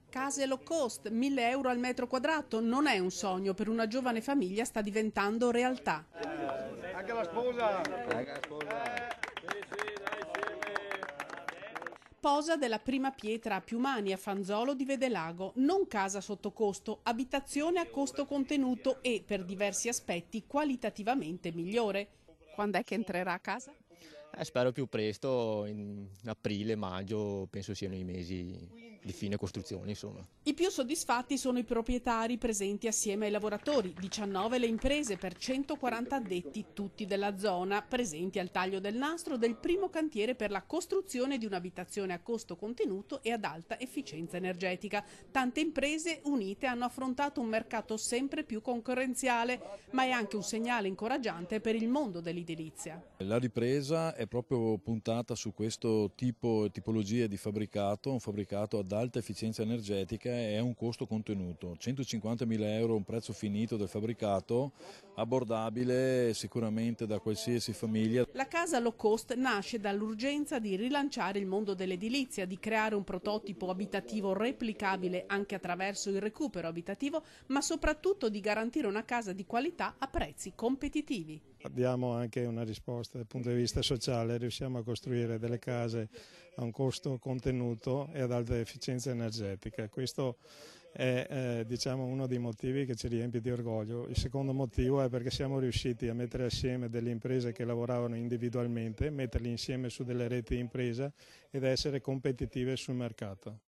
Case low cost, 1000 euro al metro quadrato, non è un sogno, per una giovane famiglia sta diventando realtà. Anche la sposa. Anche la sposa. Posa della prima pietra a Piumani, a Fanzolo di Vedelago, non casa sotto costo, abitazione a costo contenuto e, per diversi aspetti, qualitativamente migliore. Quando è che entrerà a casa? Spero più presto, in aprile, maggio, penso siano i mesi di fine costruzione, insomma. I più soddisfatti sono i proprietari presenti assieme ai lavoratori, 19 le imprese per 140 addetti, tutti della zona, presenti al taglio del nastro del primo cantiere per la costruzione di un'abitazione a costo contenuto e ad alta efficienza energetica. Tante imprese unite hanno affrontato un mercato sempre più concorrenziale, ma è anche un segnale incoraggiante per il mondo dell'edilizia. La ripresa è proprio puntata su questo tipologia di fabbricato, un fabbricato ad alta efficienza energetica e a un costo contenuto. 150.000 euro un prezzo finito del fabbricato, abbordabile sicuramente da qualsiasi famiglia. La casa low cost nasce dall'urgenza di rilanciare il mondo dell'edilizia, di creare un prototipo abitativo replicabile anche attraverso il recupero abitativo, ma soprattutto di garantire una casa di qualità a prezzi competitivi. Diamo anche una risposta dal punto di vista sociale, riusciamo a costruire delle case a un costo contenuto e ad alta efficienza energetica. Questo è diciamo, uno dei motivi che ci riempie di orgoglio. Il secondo motivo è perché siamo riusciti a mettere assieme delle imprese che lavoravano individualmente, metterle insieme su delle reti di impresa ed essere competitive sul mercato.